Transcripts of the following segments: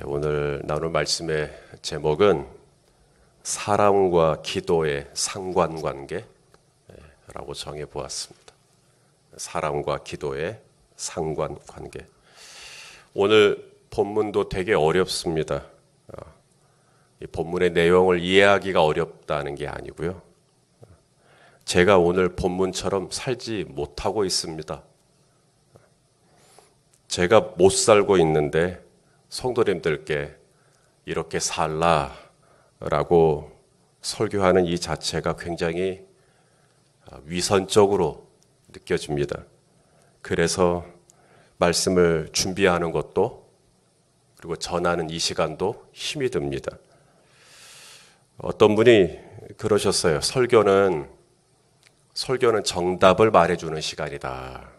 오늘 나눌 말씀의 제목은 사랑과 기도의 상관관계라고 정해 보았습니다. 사랑과 기도의 상관관계. 오늘 본문도 되게 어렵습니다. 이 본문의 내용을 이해하기가 어렵다는 게 아니고요. 제가 오늘 본문처럼 살지 못하고 있습니다. 제가 못 살고 있는데 성도님들께 이렇게 살라라고 설교하는 이 자체가 굉장히 위선적으로 느껴집니다. 그래서 말씀을 준비하는 것도 그리고 전하는 이 시간도 힘이 듭니다. 어떤 분이 그러셨어요. 설교는 정답을 말해주는 시간이다.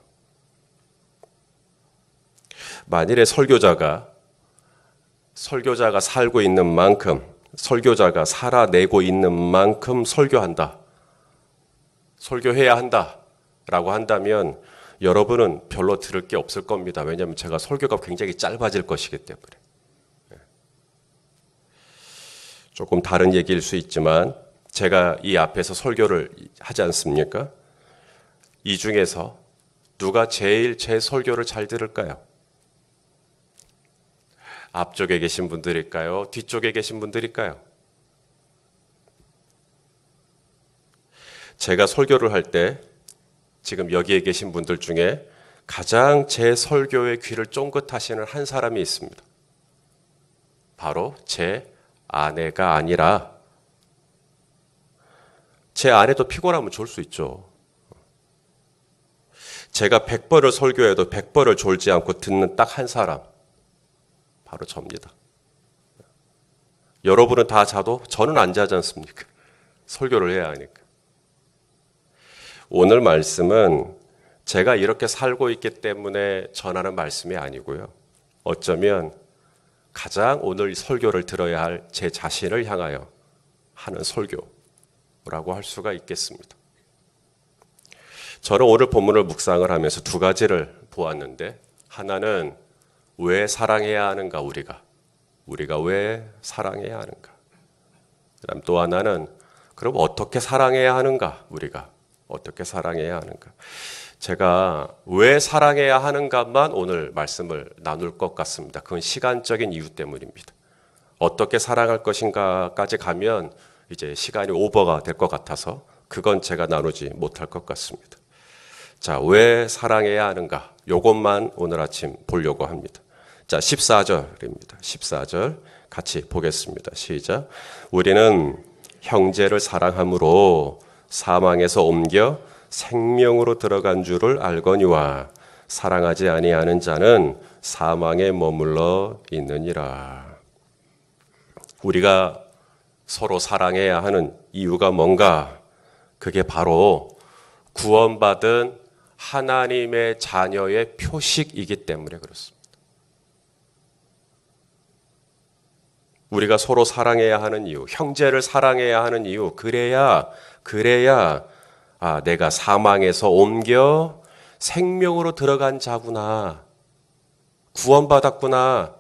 만일에 설교자가 살고 있는 만큼, 설교자가 살아내고 있는 만큼 설교한다. 설교해야 한다. 라고 한다면 여러분은 별로 들을 게 없을 겁니다. 왜냐하면 제가 설교가 굉장히 짧아질 것이기 때문에. 조금 다른 얘기일 수 있지만 제가 이 앞에서 설교를 하지 않습니까? 이 중에서 누가 제일 제 설교를 잘 들을까요? 앞쪽에 계신 분들일까요? 뒤쪽에 계신 분들일까요? 제가 설교를 할 때 지금 여기에 계신 분들 중에 가장 제 설교의 귀를 쫑긋하시는 한 사람이 있습니다. 바로 제 아내가 아니라 제 아내도 피곤하면 졸 수 있죠. 제가 100번을 설교해도 100번을 졸지 않고 듣는 딱 한 사람. 바로 접니다. 여러분은 다 자도 저는 안 자지 않습니까? 설교를 해야 하니까. 오늘 말씀은 제가 이렇게 살고 있기 때문에 전하는 말씀이 아니고요. 어쩌면 가장 오늘 설교를 들어야 할 제 자신을 향하여 하는 설교라고 할 수가 있겠습니다. 저는 오늘 본문을 묵상을 하면서 두 가지를 보았는데, 하나는 왜 사랑해야 하는가, 우리가 왜 사랑해야 하는가. 그다음 또 하나는 그럼 어떻게 사랑해야 하는가, 우리가 어떻게 사랑해야 하는가. 제가 왜 사랑해야 하는가만 오늘 말씀을 나눌 것 같습니다. 그건 시간적인 이유 때문입니다. 어떻게 사랑할 것인가까지 가면 이제 시간이 오버가 될 것 같아서 그건 제가 나누지 못할 것 같습니다. 자, 왜 사랑해야 하는가? 요것만 오늘 아침 보려고 합니다. 자, 14절입니다. 14절 같이 보겠습니다. 시작. 우리는 형제를 사랑함으로 사망에서 옮겨 생명으로 들어간 줄을 알거니와 사랑하지 아니하는 자는 사망에 머물러 있느니라. 우리가 서로 사랑해야 하는 이유가 뭔가? 그게 바로 구원받은 하나님의 자녀의 표식이기 때문에 그렇습니다. 우리가 서로 사랑해야 하는 이유, 형제를 사랑해야 하는 이유, 그래야 내가 사망에서 옮겨 생명으로 들어간 자구나, 구원받았구나,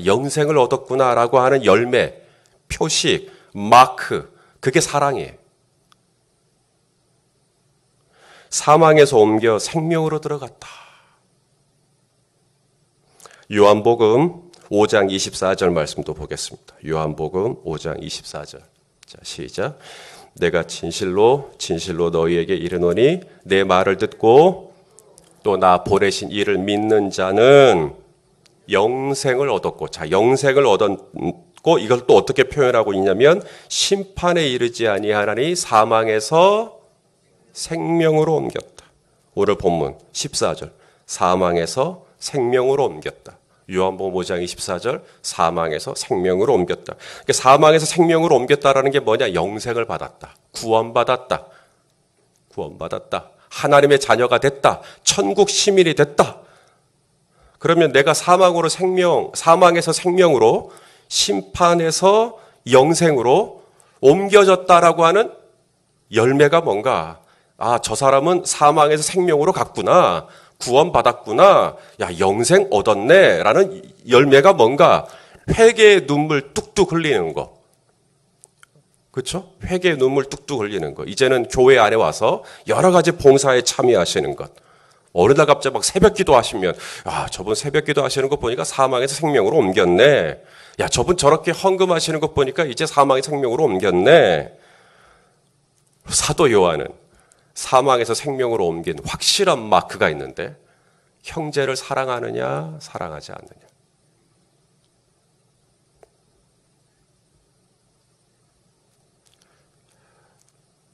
영생을 얻었구나라고 하는 열매, 표식, 마크, 그게 사랑이에요. 사망에서 옮겨 생명으로 들어갔다. 요한복음 5장 24절 말씀도 보겠습니다. 요한복음 5장 24절. 자, 시작. 내가 진실로 너희에게 이르노니 내 말을 듣고 또 나 보내신 이를 믿는 자는 영생을 얻었고, 자, 영생을 얻었고 이걸 또 어떻게 표현하고 있냐면 심판에 이르지 아니하나니 사망에서 생명으로 옮겼다. 오늘 본문 14절. 사망에서 생명으로 옮겼다. 요한복음 5장 24절. 사망에서 생명으로 옮겼다. 그러니까 사망에서 생명으로 옮겼다라는 게 뭐냐? 영생을 받았다. 구원받았다. 하나님의 자녀가 됐다. 천국 시민이 됐다. 그러면 내가 사망에서 생명으로, 심판에서 영생으로 옮겨졌다라고 하는 열매가 뭔가? 아, 저 사람은 사망에서 생명으로 갔구나. 구원받았구나. 야, 영생 얻었네. 라는 열매가 뭔가? 회개의 눈물 뚝뚝 흘리는 거. 그렇죠? 회개의 눈물 뚝뚝 흘리는 거. 이제는 교회 안에 와서 여러 가지 봉사에 참여하시는 것. 어느 날 갑자기 막 새벽 기도 하시면, 아, 저분 새벽 기도 하시는 거 보니까 사망에서 생명으로 옮겼네. 야, 저분 저렇게 헌금하시는 것 보니까 이제 사망에서 생명으로 옮겼네. 사도 요한은 사망에서 생명으로 옮긴 확실한 마크가 있는데, 형제를 사랑하느냐, 사랑하지 않느냐.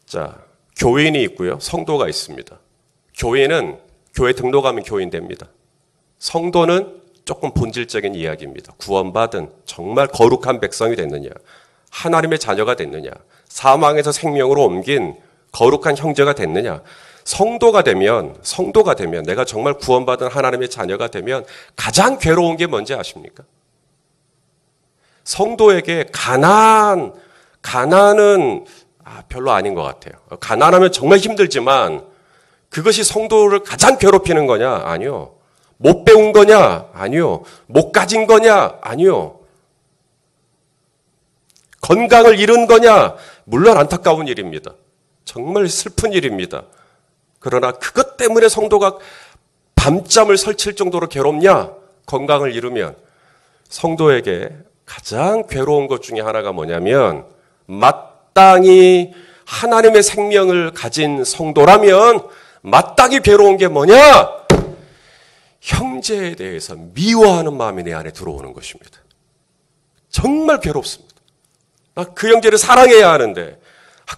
자, 교인이 있고요. 성도가 있습니다. 교인은 교회 등록하면 교인 됩니다. 성도는 조금 본질적인 이야기입니다. 구원받은 정말 거룩한 백성이 됐느냐, 하나님의 자녀가 됐느냐, 사망에서 생명으로 옮긴 거룩한 형제가 됐느냐. 성도가 되면 내가 정말 구원받은 하나님의 자녀가 되면 가장 괴로운 게 뭔지 아십니까? 성도에게 가난은 별로 아닌 것 같아요. 가난하면 정말 힘들지만 그것이 성도를 가장 괴롭히는 거냐? 아니요. 못 배운 거냐? 아니요. 못 가진 거냐? 아니요. 건강을 잃은 거냐? 물론 안타까운 일입니다. 정말 슬픈 일입니다. 그러나 그것 때문에 성도가 밤잠을 설칠 정도로 괴롭냐? 건강을 잃으면. 성도에게 가장 괴로운 것 중에 하나가 뭐냐면, 마땅히 하나님의 생명을 가진 성도라면 마땅히 괴로운 게 뭐냐? 형제에 대해서 미워하는 마음이 내 안에 들어오는 것입니다. 정말 괴롭습니다. 나 그 형제를 사랑해야 하는데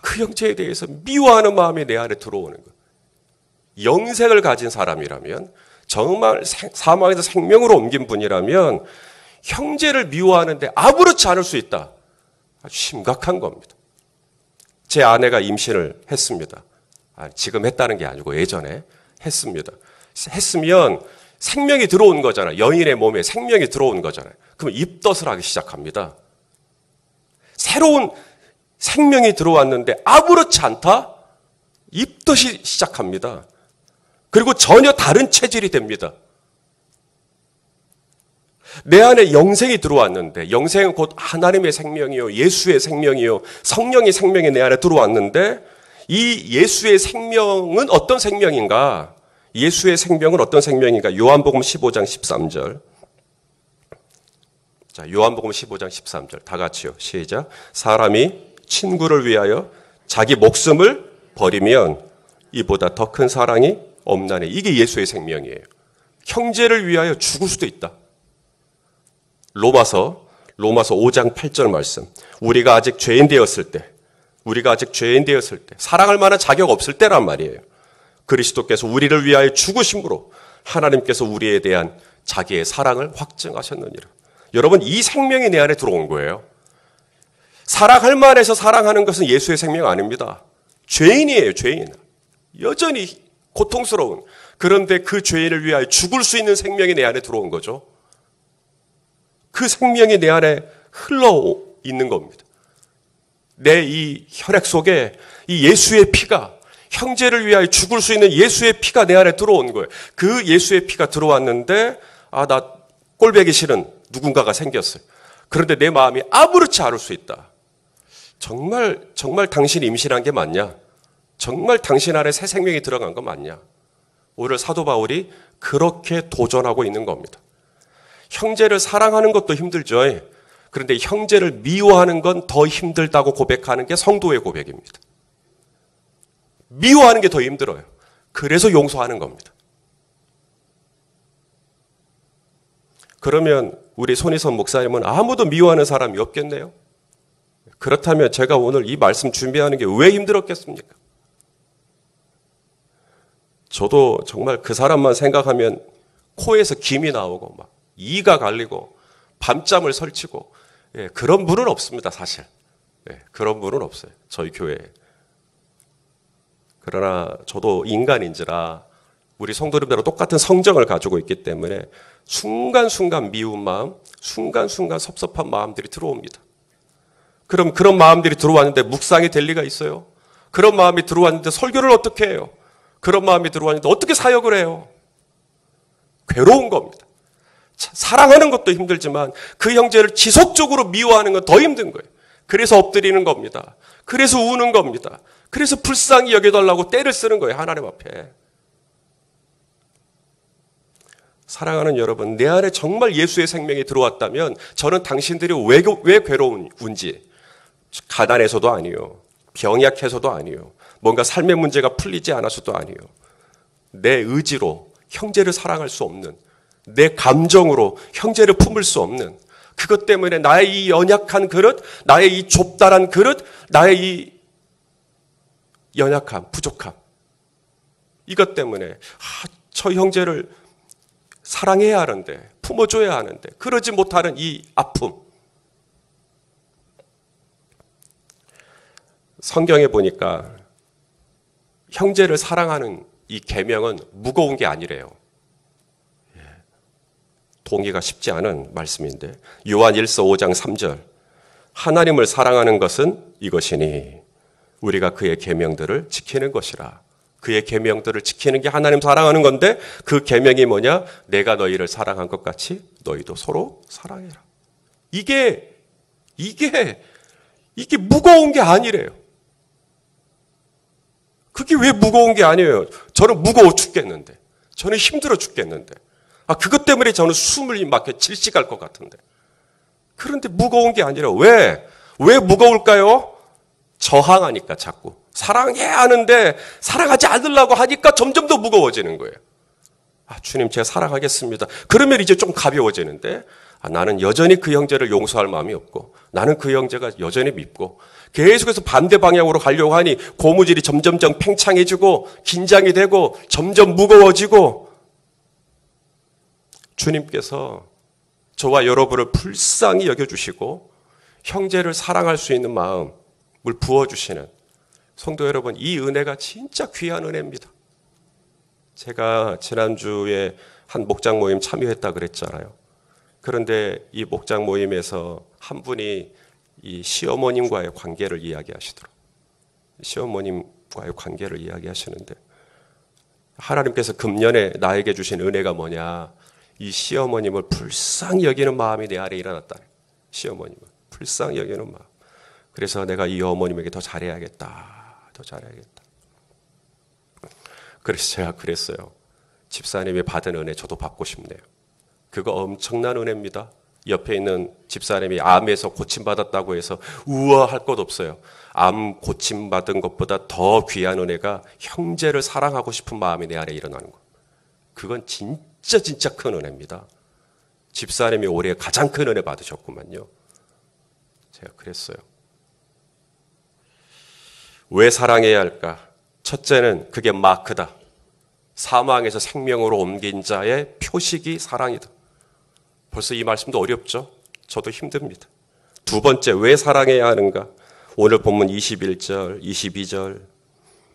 그 형제에 대해서 미워하는 마음이 내 안에 들어오는 것. 영생을 가진 사람이라면, 정말 사망에서 생명으로 옮긴 분이라면 형제를 미워하는데 아무렇지 않을 수 있다. 아주 심각한 겁니다. 제 아내가 임신을 했습니다. 지금 했다는 게 아니고 예전에 했습니다. 했으면 생명이 들어온 거잖아요. 여인의 몸에 생명이 들어온 거잖아요. 그럼 입덧을 하기 시작합니다. 새로운 생명이 들어왔는데 아무렇지 않다? 입덧이 시작합니다. 그리고 전혀 다른 체질이 됩니다. 내 안에 영생이 들어왔는데, 영생은 곧 하나님의 생명이요, 예수의 생명이요, 성령의 생명이 내 안에 들어왔는데, 이 예수의 생명은 어떤 생명인가? 예수의 생명은 어떤 생명인가? 요한복음 15장 13절. 자, 요한복음 15장 13절. 다 같이요. 시작. 사람이 친구를 위하여 자기 목숨을 버리면 이보다 더 큰 사랑이 없나니. 이게 예수의 생명이에요. 형제를 위하여 죽을 수도 있다. 로마서 5장 8절 말씀. 우리가 아직 죄인 되었을 때, 사랑할 만한 자격 없을 때란 말이에요. 그리스도께서 우리를 위하여 죽으심으로 하나님께서 우리에 대한 자기의 사랑을 확증하셨느니라. 여러분, 이 생명이 내 안에 들어온 거예요. 사랑할 만해서 사랑하는 것은 예수의 생명 아닙니다. 죄인이에요, 죄인. 여전히 고통스러운. 그런데 그 죄인을 위하여 죽을 수 있는 생명이 내 안에 들어온 거죠. 그 생명이 내 안에 흘러 있는 겁니다. 내 이 혈액 속에 이 예수의 피가, 형제를 위하여 죽을 수 있는 예수의 피가 내 안에 들어온 거예요. 그 예수의 피가 들어왔는데, 나 꼴보기 싫은 누군가가 생겼어요. 그런데 내 마음이 아무렇지 않을 수 있다. 정말 당신이 임신한 게 맞냐? 정말 당신 안에 새 생명이 들어간 거 맞냐? 오히려 사도 바울이 그렇게 도전하고 있는 겁니다. 형제를 사랑하는 것도 힘들죠. 그런데 형제를 미워하는 건 더 힘들다고 고백하는 게 성도의 고백입니다. 미워하는 게 더 힘들어요. 그래서 용서하는 겁니다. 그러면 우리 손희선 목사님은 아무도 미워하는 사람이 없겠네요? 그렇다면 제가 오늘 이 말씀 준비하는 게 왜 힘들었겠습니까? 저도 정말 그 사람만 생각하면 코에서 김이 나오고 막 이가 갈리고 밤잠을 설치고, 그런 분은 없습니다, 사실. 그런 분은 없어요, 저희 교회에. 그러나 저도 인간인지라 우리 성도님들과 똑같은 성정을 가지고 있기 때문에 순간순간 미운 마음, 순간순간 섭섭한 마음들이 들어옵니다. 그럼 그런 마음들이 들어왔는데 묵상이 될 리가 있어요? 그런 마음이 들어왔는데 설교를 어떻게 해요? 그런 마음이 들어왔는데 어떻게 사역을 해요? 괴로운 겁니다. 사랑하는 것도 힘들지만 그 형제를 지속적으로 미워하는 건 더 힘든 거예요. 그래서 엎드리는 겁니다. 그래서 우는 겁니다. 그래서 불쌍히 여겨달라고 떼를 쓰는 거예요. 하나님 앞에. 사랑하는 여러분, 내 안에 정말 예수의 생명이 들어왔다면 저는 당신들이 왜 괴로운지, 가난해서도 아니요, 병약해서도 아니요, 뭔가 삶의 문제가 풀리지 않아서도 아니요, 내 의지로 형제를 사랑할 수 없는, 내 감정으로 형제를 품을 수 없는, 그것 때문에 나의 이 연약한 그릇, 나의 이 좁다란 그릇, 나의 이 연약함, 부족함, 이것 때문에 저 형제를 사랑해야 하는데, 품어줘야 하는데 그러지 못하는 이 아픔. 성경에 보니까 형제를 사랑하는 이 계명은 무거운 게 아니래요. 동의가 쉽지 않은 말씀인데, 요한 1서 5장 3절, 하나님을 사랑하는 것은 이것이니 우리가 그의 계명들을 지키는 것이라. 그의 계명들을 지키는 게 하나님 사랑하는 건데, 그 계명이 뭐냐? 내가 너희를 사랑한 것 같이 너희도 서로 사랑해라. 이게 무거운 게 아니래요. 그게 왜 무거운 게 아니에요? 저는 무거워 죽겠는데, 저는 힘들어 죽겠는데, 그것 때문에 저는 숨을 막혀 질식할 것 같은데. 그런데 무거운 게 아니라 왜 무거울까요? 저항하니까 자꾸. 사랑해야 하는데 사랑하지 않으려고 하니까 점점 더 무거워지는 거예요. 주님, 제가 사랑하겠습니다. 그러면 이제 좀 가벼워지는데, 나는 여전히 그 형제를 용서할 마음이 없고, 나는 그 형제가 여전히 밉고, 계속해서 반대 방향으로 가려고 하니 고무줄이 점점점 팽창해지고 긴장이 되고 점점 무거워지고, 주님께서 저와 여러분을 불쌍히 여겨주시고 형제를 사랑할 수 있는 마음을 부어주시는, 성도 여러분, 이 은혜가 진짜 귀한 은혜입니다. 제가 지난주에 한 목장 모임 참여했다 그랬잖아요. 그런데 이 목장 모임에서 한 분이 이 시어머님과의 관계를 이야기하시더라고요. 시어머님과의 관계를 이야기하시는데, 하나님께서 금년에 나에게 주신 은혜가 뭐냐? 이 시어머님을 불쌍히 여기는 마음이 내 안에 일어났다. 시어머님을 불쌍히 여기는 마음. 그래서 내가 이 어머님에게 더 잘해야겠다. 그래서 제가 그랬어요. 집사님이 받은 은혜 저도 받고 싶네요. 그거 엄청난 은혜입니다. 옆에 있는 집사님이 암에서 고침받았다고 해서 우아할 것 없어요. 암 고침받은 것보다 더 귀한 은혜가 형제를 사랑하고 싶은 마음이 내 안에 일어나는 것. 그건 진짜 큰 은혜입니다. 집사님이 올해 가장 큰 은혜 받으셨구만요. 제가 그랬어요. 왜 사랑해야 할까? 첫째는 그게 마크다. 사망에서 생명으로 옮긴 자의 표식이 사랑이다. 벌써 이 말씀도 어렵죠? 저도 힘듭니다. 두 번째, 왜 사랑해야 하는가? 오늘 본문 21절, 22절.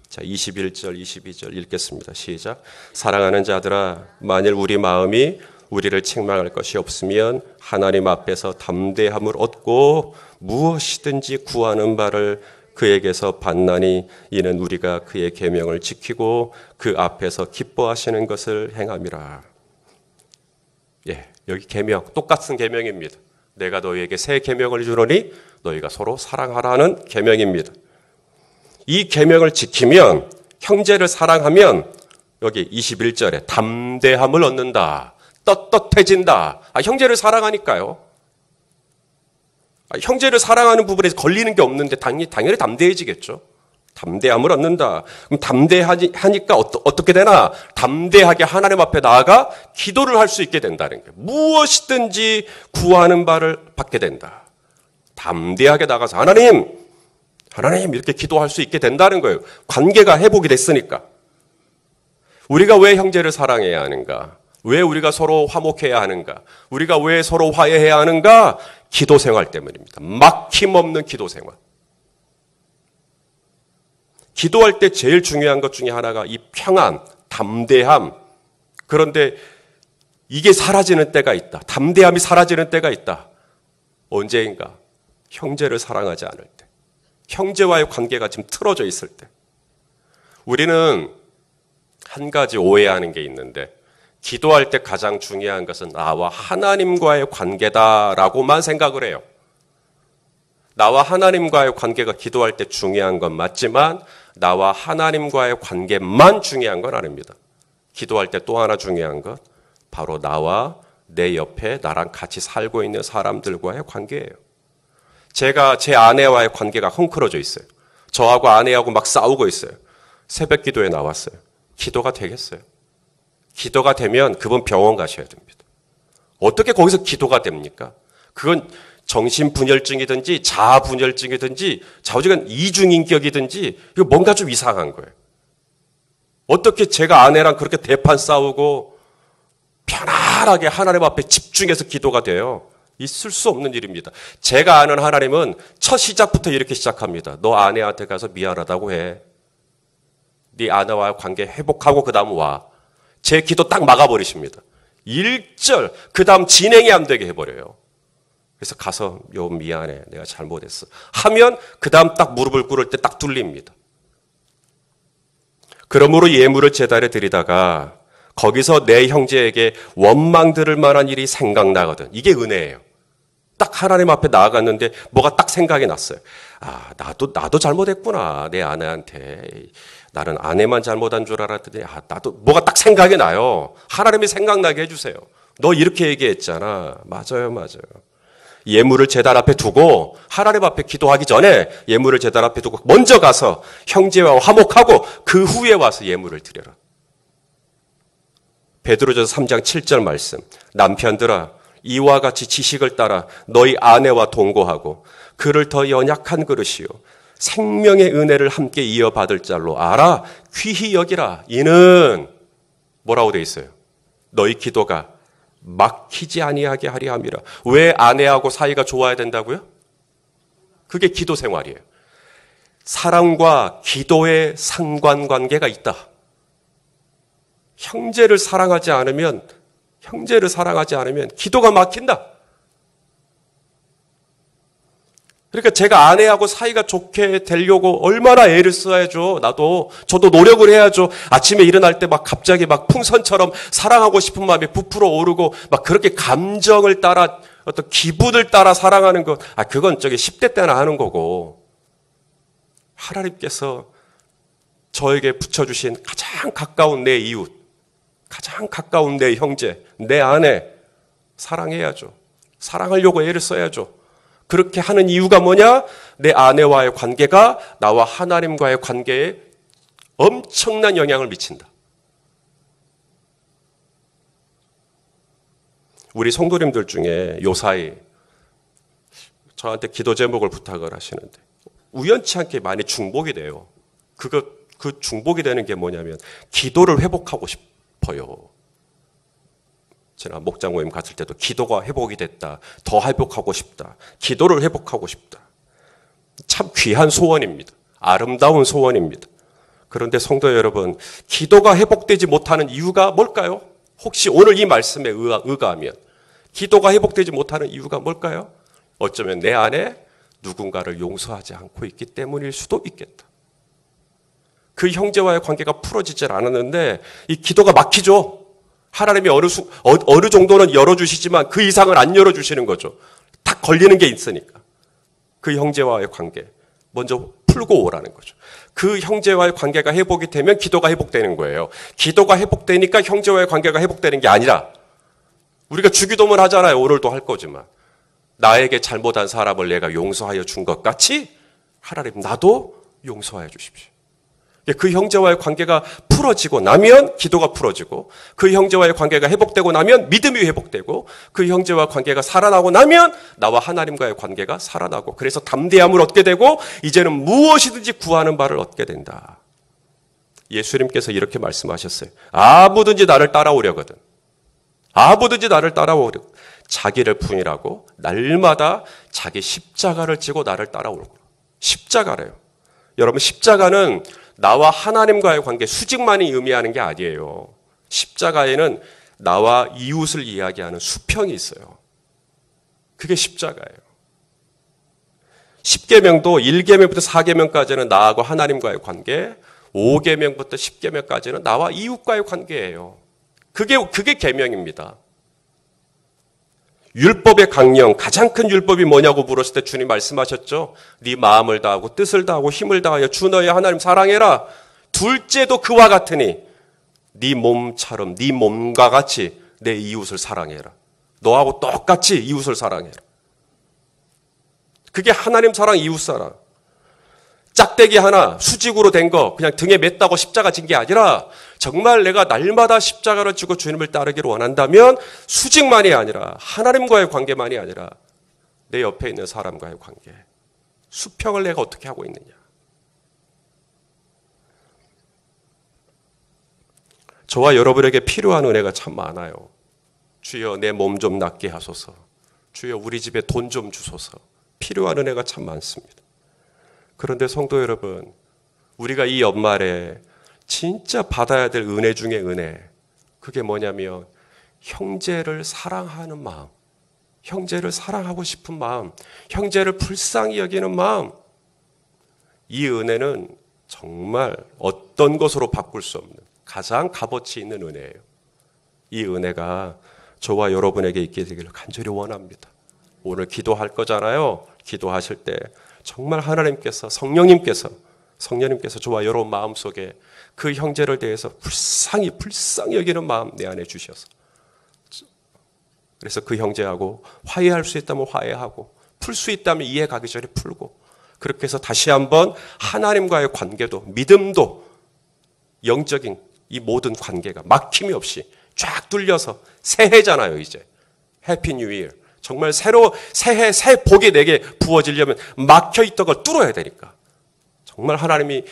자, 21절, 22절 읽겠습니다. 시작. 사랑하는 자들아, 만일 우리 마음이 우리를 책망할 것이 없으면 하나님 앞에서 담대함을 얻고 무엇이든지 구하는 바를 그에게서 받나니, 이는 우리가 그의 계명을 지키고 그 앞에서 기뻐하시는 것을 행함이라. 여기 계명, 똑같은 계명입니다. 내가 너희에게 새 계명을 주노니 너희가 서로 사랑하라는 계명입니다. 이 계명을 지키면, 형제를 사랑하면, 여기 21절에 담대함을 얻는다. 떳떳해진다. 형제를 사랑하니까요. 형제를 사랑하는 부분에서 걸리는 게 없는데 당연히 담대해지겠죠. 담대함을 얻는다. 그럼 담대하니까 어떻게 되나? 담대하게 하나님 앞에 나아가 기도를 할 수 있게 된다는 거예요. 무엇이든지 구하는 바를 받게 된다. 담대하게 나가서 하나님 이렇게 기도할 수 있게 된다는 거예요. 관계가 회복이 됐으니까. 우리가 왜 형제를 사랑해야 하는가? 왜 우리가 서로 화목해야 하는가? 우리가 왜 서로 화해해야 하는가? 기도 생활 때문입니다. 막힘없는 기도 생활. 기도할 때 제일 중요한 것 중에 하나가 이 평안, 담대함. 그런데 이게 사라지는 때가 있다. 담대함이 사라지는 때가 있다. 언제인가? 형제를 사랑하지 않을 때. 형제와의 관계가 지금 틀어져 있을 때. 우리는 한 가지 오해하는 게 있는데, 기도할 때 가장 중요한 것은 나와 하나님과의 관계다라고만 생각을 해요. 나와 하나님과의 관계가 기도할 때 중요한 건 맞지만 나와 하나님과의 관계만 중요한 건 아닙니다. 기도할 때 또 하나 중요한 것, 바로 나와 내 옆에 나랑 같이 살고 있는 사람들과의 관계예요. 제가 제 아내와의 관계가 헝클어져 있어요. 저하고 아내하고 막 싸우고 있어요. 새벽 기도에 나왔어요. 기도가 되겠어요? 기도가 되면 그분 병원 가셔야 됩니다. 어떻게 거기서 기도가 됩니까? 그건 정신분열증이든지 자아분열증이든지 좌우지간 이중인격이든지 이거 뭔가 좀 이상한 거예요. 어떻게 제가 아내랑 그렇게 대판 싸우고 편안하게 하나님 앞에 집중해서 기도가 돼요? 있을 수 없는 일입니다. 제가 아는 하나님은 첫 시작부터 이렇게 시작합니다. 너 아내한테 가서 미안하다고 해. 네 아내와의 관계 회복하고 그 다음 와. 제 기도 딱 막아버리십니다. 1절 그 다음 진행이 안 되게 해버려요. 그래서 가서 요 미안해 내가 잘못했어 하면 그 다음 딱 무릎을 꿇을 때 딱 뚫립니다. 그러므로 예물을 제단에 드리다가 거기서 내 형제에게 원망 들을 만한 일이 생각나거든. 이게 은혜예요. 딱 하나님 앞에 나아갔는데 뭐가 딱 생각이 났어요. 아, 나도 잘못했구나. 내 아내한테. 나는 아내만 잘못한 줄 알았더니 나도 뭐가 딱 생각이 나요. 하나님이 생각나게 해주세요. 너 이렇게 얘기했잖아. 맞아요. 예물을 제단 앞에 두고 하나님 앞에 기도하기 전에 예물을 제단 앞에 두고 먼저 가서 형제와 화목하고 그 후에 와서 예물을 드려라. 베드로전서 3장 7절 말씀. 남편들아 이와 같이 지식을 따라 너희 아내와 동거하고 그를 더 연약한 그릇이요 생명의 은혜를 함께 이어받을 자로 알아 귀히 여기라. 이는 뭐라고 돼 있어요? 너희 기도가 막히지 아니하게 하려 함이라. 왜 아내하고 사이가 좋아야 된다고요? 그게 기도 생활이에요. 사랑과 기도의 상관관계가 있다. 형제를 사랑하지 않으면 기도가 막힌다. 그러니까 제가 아내하고 사이가 좋게 되려고 얼마나 애를 써야죠. 저도 노력을 해야죠. 아침에 일어날 때 막 갑자기 막 풍선처럼 사랑하고 싶은 마음이 부풀어 오르고 막 그렇게 감정을 따라 어떤 기분을 따라 사랑하는 것. 그건 10대 때나 하는 거고. 하나님께서 저에게 붙여주신 가장 가까운 내 이웃, 가장 가까운 내 형제, 내 아내 사랑해야죠. 사랑하려고 애를 써야죠. 그렇게 하는 이유가 뭐냐? 내 아내와의 관계가 나와 하나님과의 관계에 엄청난 영향을 미친다. 우리 성도님들 중에 요사이 저한테 기도 제목을 부탁을 하시는데 우연치 않게 많이 중복이 돼요. 그 중복이 되는 게 뭐냐면 기도를 회복하고 싶어요. 지난 목장 모임 갔을 때도 기도가 회복이 됐다. 더 회복하고 싶다. 기도를 회복하고 싶다. 참 귀한 소원입니다. 아름다운 소원입니다. 그런데 성도 여러분, 기도가 회복되지 못하는 이유가 뭘까요? 혹시 오늘 이 말씀에 의거하면 기도가 회복되지 못하는 이유가 뭘까요? 어쩌면 내 안에 누군가를 용서하지 않고 있기 때문일 수도 있겠다. 그 형제와의 관계가 풀어지질 않았는데 이 기도가 막히죠. 하나님이 어느 정도는 열어주시지만 그 이상은 안 열어주시는 거죠. 딱 걸리는 게 있으니까. 그 형제와의 관계 먼저 풀고 오라는 거죠. 그 형제와의 관계가 회복이 되면 기도가 회복되는 거예요. 기도가 회복되니까 형제와의 관계가 회복되는 게 아니라 우리가 주기도문 하잖아요. 오늘도 할 거지만 나에게 잘못한 사람을 내가 용서하여 준 것 같이 하나님 나도 용서하여 주십시오. 그 형제와의 관계가 풀어지고 나면 기도가 풀어지고 그 형제와의 관계가 회복되고 나면 믿음이 회복되고 그 형제와 관계가 살아나고 나면 나와 하나님과의 관계가 살아나고 그래서 담대함을 얻게 되고 이제는 무엇이든지 구하는 바를 얻게 된다. 예수님께서 이렇게 말씀하셨어요. 아무든지 나를 따라오려거든. 아무든지 나를 따라오려거든. 자기를 부인하고 날마다 자기 십자가를 지고 나를 따라오고. 십자가래요. 여러분 십자가는 나와 하나님과의 관계 수직만이 의미하는 게 아니에요. 십자가에는 나와 이웃을 이야기하는 수평이 있어요. 그게 십자가예요. 10계명도 1계명부터 4계명까지는 나하고 하나님과의 관계, 5계명부터 10계명까지는 나와 이웃과의 관계예요. 그게 계명입니다. 율법의 강령, 가장 큰 율법이 뭐냐고 물었을 때 주님 말씀하셨죠. 네 마음을 다하고 뜻을 다하고 힘을 다하여 주 너의 하나님 사랑해라. 둘째도 그와 같으니 네 몸처럼 네 몸과 같이 내 이웃을 사랑해라. 너하고 똑같이 이웃을 사랑해라. 그게 하나님 사랑, 이웃 사랑. 짝대기 하나 수직으로 된 거 그냥 등에 맸다고 십자가 진 게 아니라 정말 내가 날마다 십자가를 지고 주님을 따르기를 원한다면 수직만이 아니라 하나님과의 관계만이 아니라 내 옆에 있는 사람과의 관계, 수평을 내가 어떻게 하고 있느냐. 저와 여러분에게 필요한 은혜가 참 많아요. 주여 내 몸 좀 낫게 하소서. 주여 우리 집에 돈 좀 주소서. 필요한 은혜가 참 많습니다. 그런데 성도 여러분, 우리가 이 연말에 진짜 받아야 될 은혜 중에 은혜, 그게 뭐냐면 형제를 사랑하는 마음, 형제를 사랑하고 싶은 마음, 형제를 불쌍히 여기는 마음. 이 은혜는 정말 어떤 것으로 바꿀 수 없는 가장 값어치 있는 은혜예요. 이 은혜가 저와 여러분에게 있게 되기를 간절히 원합니다. 오늘 기도할 거잖아요. 기도하실 때 정말 하나님께서 성령님께서 저와 여러분 마음속에 그 형제를 대해서 불쌍히 여기는 마음 내 안에 주셔서, 그래서 그 형제하고 화해할 수 있다면 화해하고 풀 수 있다면 이해 가기 전에 풀고, 그렇게 해서 다시 한번 하나님과의 관계도 믿음도 영적인 이 모든 관계가 막힘이 없이 쫙 뚫려서 새해잖아요. 이제 해피 뉴 이어. 정말 새해 새 복이 내게 부어지려면 막혀있던 걸 뚫어야 되니까. 정말 하나님이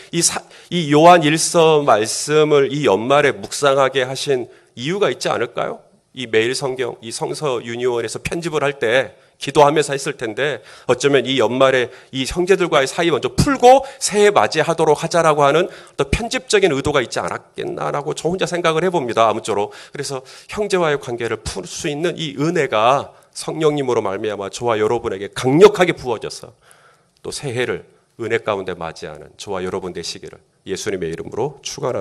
이 요한 1서 말씀을 이 연말에 묵상하게 하신 이유가 있지 않을까요? 이 매일 성경, 이 성서 유니온에서 편집을 할 때 기도하면서 했을 텐데 어쩌면 이 연말에 이 형제들과의 사이 먼저 풀고 새해 맞이하도록 하자라고 하는 어떤 편집적인 의도가 있지 않았겠나라고 저 혼자 생각을 해봅니다. 아무쪼록. 그래서 형제와의 관계를 풀 수 있는 이 은혜가 성령님으로 말미암아 저와 여러분에게 강력하게 부어져서 또 새해를 은혜 가운데 맞이하는 저와 여러분 되시기를 예수님의 이름으로 축원합니다.